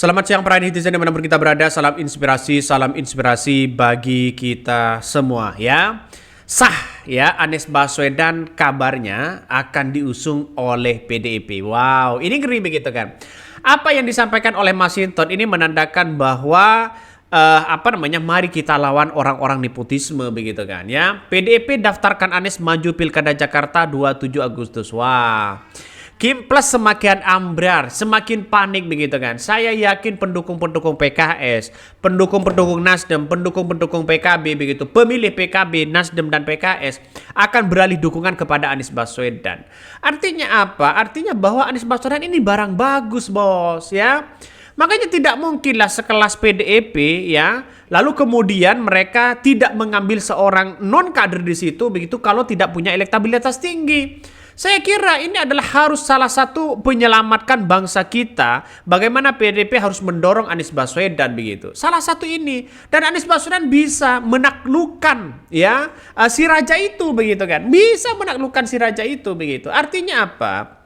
Selamat siang para netizen dimanapun kita berada, salam inspirasi bagi kita semua ya. Sah ya, Anies Baswedan kabarnya akan diusung oleh PDIP. Wow, ini ngeri begitu kan. Apa yang disampaikan oleh Mas Hinton ini menandakan bahwa mari kita lawan orang-orang nepotisme begitu kan ya. PDIP daftarkan Anies maju Pilkada Jakarta 27 Agustus. Wah. Kim Plus semakin ambrar, semakin panik begitu kan. Saya yakin pendukung-pendukung PKS, pendukung-pendukung Nasdem, pendukung-pendukung PKB begitu, pemilih PKB, Nasdem dan PKS akan beralih dukungan kepada Anies Baswedan. Artinya apa? Artinya bahwa Anies Baswedan ini barang bagus, bos, ya. Makanya tidak mungkinlah sekelas PDIP ya, lalu kemudian mereka tidak mengambil seorang non kader di situ begitu kalau tidak punya elektabilitas tinggi. Saya kira ini adalah harus salah satu menyelamatkan bangsa kita. Bagaimana PDIP harus mendorong Anies Baswedan begitu. Salah satu ini, dan Anies Baswedan bisa menaklukkan ya si raja itu begitu kan. Bisa menaklukkan si raja itu begitu. Artinya apa?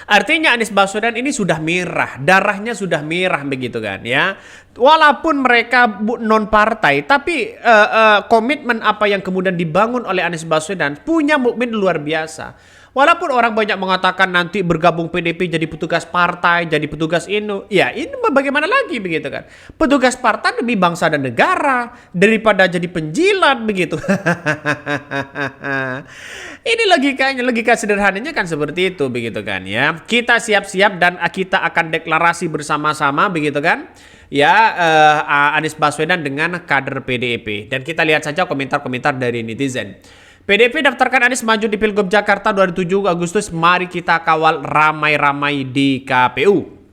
Artinya Anies Baswedan ini sudah merah, darahnya sudah merah begitu kan ya. Walaupun mereka non partai, tapi komitmen apa yang kemudian dibangun oleh Anies Baswedan punya mukmin luar biasa. Walaupun orang banyak mengatakan nanti bergabung PDIP jadi petugas partai, jadi petugas ini, ya ini bagaimana lagi begitu kan? Petugas partai demi bangsa dan negara daripada jadi penjilat begitu. Ini logikanya, logika sederhananya kan seperti itu begitu kan ya. Kita siap-siap dan kita akan deklarasi bersama-sama begitu kan. Ya Anies Baswedan dengan kader PDIP. Dan kita lihat saja komentar-komentar dari netizen. PDIP daftarkan Anies maju di Pilgub Jakarta 27 Agustus. Mari kita kawal ramai-ramai di KPU.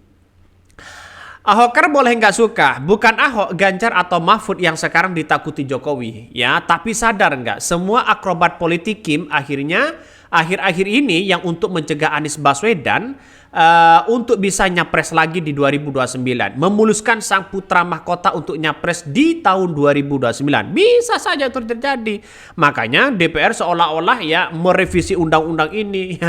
Ahoker boleh nggak suka, bukan Ahok, Ganjar atau Mahfud yang sekarang ditakuti Jokowi, ya. Tapi sadar nggak, semua akrobat politik Kim akhirnya akhir-akhir ini yang untuk mencegah Anies Baswedan untuk bisa nyapres lagi di 2029, memuluskan sang putra mahkota untuk nyapres di tahun 2029, bisa saja itu terjadi. Makanya DPR seolah-olah ya merevisi undang-undang ini.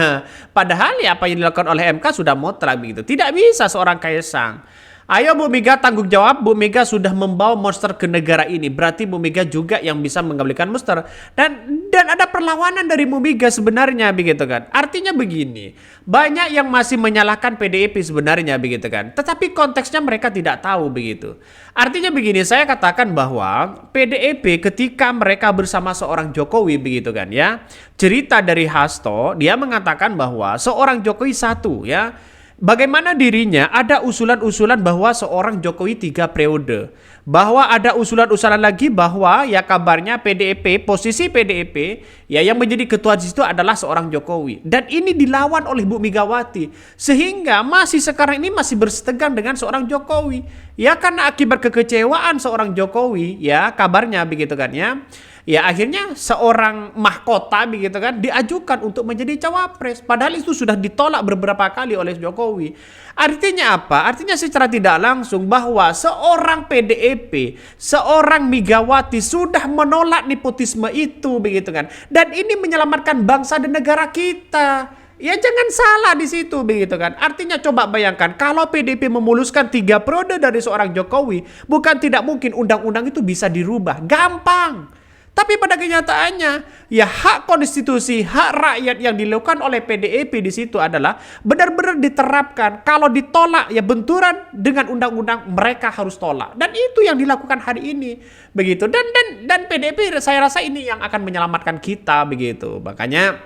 Padahal ya apa yang dilakukan oleh MK sudah mutlak begitu. Tidak bisa seorang Kaisang. Ayo Bu Mega tanggung jawab, Bu Mega sudah membawa monster ke negara ini. Berarti Bu Mega juga yang bisa mengembalikan monster. Dan ada perlawanan dari Bu Mega sebenarnya begitu kan. Artinya begini, banyak yang masih menyalahkan PDIP sebenarnya begitu kan. Tetapi konteksnya mereka tidak tahu begitu. Artinya begini, saya katakan bahwa PDIP ketika mereka bersama seorang Jokowi begitu kan ya. Cerita dari Hasto, dia mengatakan bahwa seorang Jokowi satu ya. Bagaimana dirinya ada usulan-usulan bahwa seorang Jokowi 3 periode. Bahwa ada usulan-usulan lagi bahwa ya kabarnya PDIP, posisi PDIP ya yang menjadi ketua di situ adalah seorang Jokowi. Dan ini dilawan oleh Bu Megawati. Sehingga masih sekarang ini masih bersetegang dengan seorang Jokowi. Ya karena akibat kekecewaan seorang Jokowi ya kabarnya begitu kan ya. Ya akhirnya seorang mahkota begitu kan diajukan untuk menjadi cawapres. Padahal itu sudah ditolak beberapa kali oleh Jokowi. Artinya apa? Artinya secara tidak langsung bahwa seorang PDIP, seorang Megawati sudah menolak nepotisme itu begitu kan. Dan ini menyelamatkan bangsa dan negara kita. Ya jangan salah di situ begitu kan. Artinya coba bayangkan kalau PDIP memuluskan 3 periode dari seorang Jokowi, bukan tidak mungkin undang-undang itu bisa dirubah. Gampang. Tapi pada kenyataannya, ya hak konstitusi, hak rakyat yang dilakukan oleh PDIP di situ adalah benar-benar diterapkan. Kalau ditolak, ya benturan dengan undang-undang mereka harus tolak. Dan itu yang dilakukan hari ini, begitu. Dan PDIP saya rasa ini yang akan menyelamatkan kita, begitu. Makanya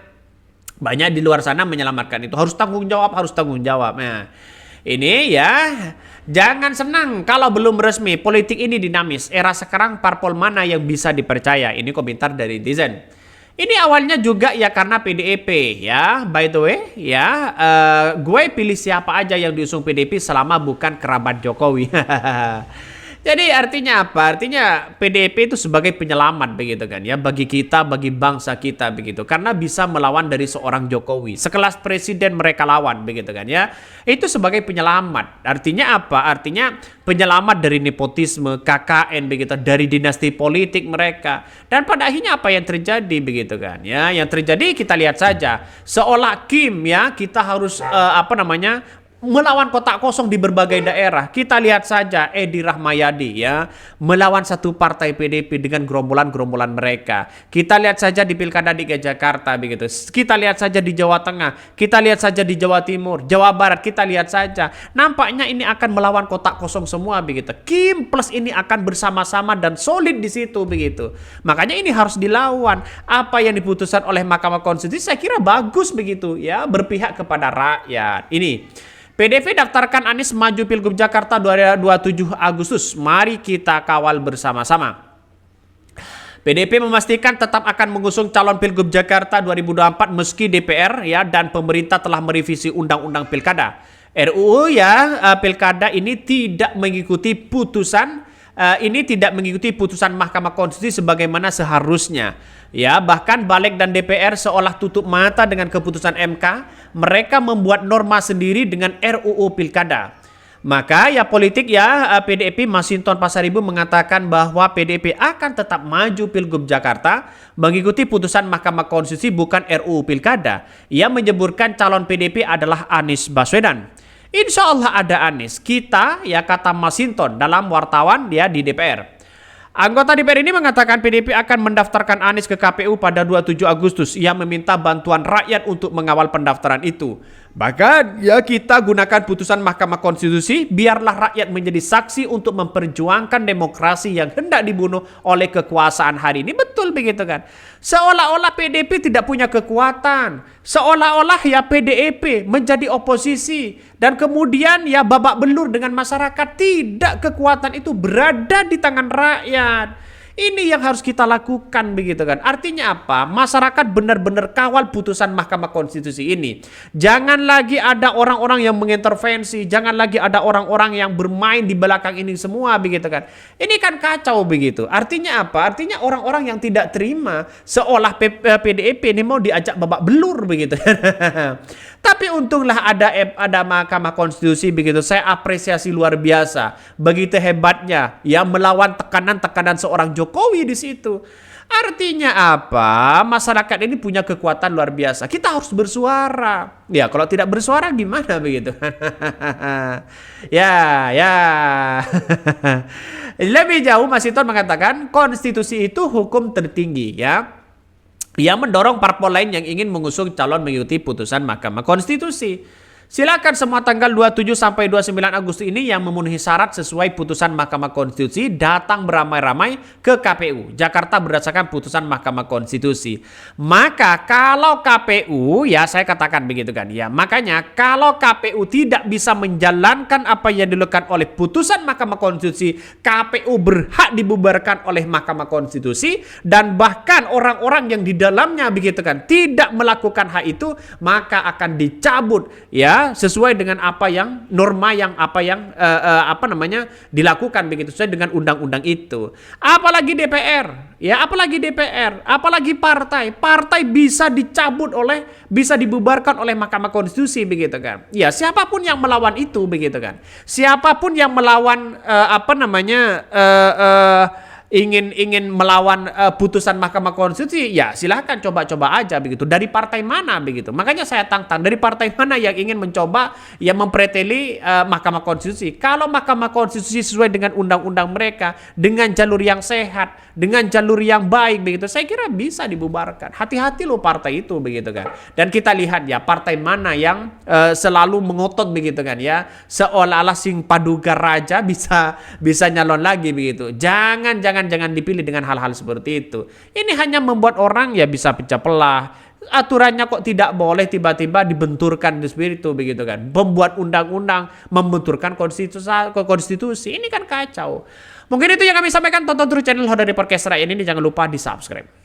banyak di luar sana menyelamatkan itu harus tanggung jawab, Nah, ini ya. Jangan senang kalau belum resmi. Politik ini dinamis. Era sekarang parpol mana yang bisa dipercaya? Ini komentar dari netizen. Ini awalnya juga ya karena PDIP ya. By the way ya, gue pilih siapa aja yang diusung PDIP selama bukan kerabat Jokowi. Jadi artinya apa? Artinya PDIP itu sebagai penyelamat begitu kan ya, bagi kita, bagi bangsa kita begitu. Karena bisa melawan dari seorang Jokowi. Sekelas presiden mereka lawan begitu kan ya. Itu sebagai penyelamat. Artinya apa? Artinya penyelamat dari nepotisme, KKN begitu, dari dinasti politik mereka. Dan pada akhirnya apa yang terjadi begitu kan ya? Yang terjadi kita lihat saja. Seolah Kim ya, kita harus melawan kotak kosong di berbagai daerah. Kita lihat saja Edi Rahmayadi ya melawan satu partai PDP dengan gerombolan-gerombolan mereka. Kita lihat saja di Pilkada DKI Jakarta begitu. Kita lihat saja di Jawa Tengah, kita lihat saja di Jawa Timur, Jawa Barat, kita lihat saja. Nampaknya ini akan melawan kotak kosong semua begitu. Kim Plus ini akan bersama-sama dan solid di situ begitu. Makanya ini harus dilawan. Apa yang diputuskan oleh Mahkamah Konstitusi saya kira bagus begitu ya, berpihak kepada rakyat. Ini PDIP daftarkan Anies maju Pilgub Jakarta 27 Agustus. Mari kita kawal bersama-sama. PDIP memastikan tetap akan mengusung calon Pilgub Jakarta 2024 meski DPR ya dan pemerintah telah merevisi Undang-Undang Pilkada. RUU ya Pilkada ini tidak mengikuti putusan Mahkamah Konstitusi sebagaimana seharusnya. Ya, bahkan Balik dan DPR seolah tutup mata dengan keputusan MK. Mereka membuat norma sendiri dengan RUU Pilkada. Maka ya politik ya PDIP Masinton Pasaribu mengatakan bahwa PDIP akan tetap maju Pilgub Jakarta mengikuti putusan Mahkamah Konstitusi bukan RUU Pilkada. Ia menyebutkan calon PDIP adalah Anies Baswedan. Insya Allah ada Anies. Kita ya kata Masinton dalam wartawan dia di DPR. Anggota DPR ini mengatakan PDIP akan mendaftarkan Anies ke KPU pada 27 Agustus. Ia meminta bantuan rakyat untuk mengawal pendaftaran itu. Bahkan ya kita gunakan putusan Mahkamah Konstitusi biarlah rakyat menjadi saksi untuk memperjuangkan demokrasi yang hendak dibunuh oleh kekuasaan hari ini. Betul begitu kan? Seolah-olah PDIP tidak punya kekuatan. Seolah-olah ya PDIP menjadi oposisi dan kemudian ya babak belur dengan masyarakat. Tidak, kekuatan itu berada di tangan rakyat. Ini yang harus kita lakukan begitu kan. Artinya apa? Masyarakat benar-benar kawal putusan Mahkamah Konstitusi ini. Jangan lagi ada orang-orang yang mengintervensi, jangan lagi ada orang-orang yang bermain di belakang ini semua begitu kan. Ini kan kacau begitu. Artinya apa? Artinya orang-orang yang tidak terima seolah PDIP ini mau diajak babak belur begitu. Tapi untunglah ada Mahkamah Konstitusi begitu. Saya apresiasi luar biasa. Begitu hebatnya ya melawan tekanan-tekanan seorang Jokowi di situ. Artinya apa? Masyarakat ini punya kekuatan luar biasa. Kita harus bersuara. Ya, kalau tidak bersuara gimana begitu? ya. Lebih jauh Masinton mengatakan konstitusi itu hukum tertinggi ya. Ia mendorong parpol lain yang ingin mengusung calon mengikuti putusan Mahkamah Konstitusi. Silakan semua tanggal 27 sampai 29 Agustus ini yang memenuhi syarat sesuai putusan Mahkamah Konstitusi datang beramai-ramai ke KPU Jakarta berdasarkan putusan Mahkamah Konstitusi. Maka kalau KPU ya saya katakan begitu kan ya, makanya kalau KPU tidak bisa menjalankan apa yang dilakukan oleh putusan Mahkamah Konstitusi, KPU berhak dibubarkan oleh Mahkamah Konstitusi dan bahkan orang-orang yang di dalamnya begitu kan tidak melakukan hak itu maka akan dicabut ya sesuai dengan apa yang norma yang dilakukan begitu sesuai dengan undang-undang itu. Apalagi DPR, apalagi partai bisa dibubarkan oleh Mahkamah Konstitusi begitu kan. Ya, siapapun yang melawan itu begitu kan. Siapapun yang melawan ingin melawan putusan Mahkamah Konstitusi, ya silahkan coba-coba aja begitu. Dari partai mana begitu? Makanya saya tantang dari partai mana yang ingin mencoba ya mempreteli Mahkamah Konstitusi. Kalau Mahkamah Konstitusi sesuai dengan undang-undang mereka, dengan jalur yang sehat, dengan jalur yang baik begitu, saya kira bisa dibubarkan. Hati-hati loh partai itu begitu kan. Dan kita lihat ya partai mana yang selalu mengotot begitu kan ya, seolah-olah sing paduka raja bisa nyalon lagi begitu. Jangan dipilih dengan hal-hal seperti itu. Ini hanya membuat orang ya bisa pecah belah. Aturannya kok tidak boleh tiba-tiba dibenturkan di itu begitu kan. Membuat undang-undang, membenturkan konstitusi. Ini kan kacau. Mungkin itu yang kami sampaikan. Tonton terus channel Hodari Podcast Rakyat ini. Jangan lupa di subscribe.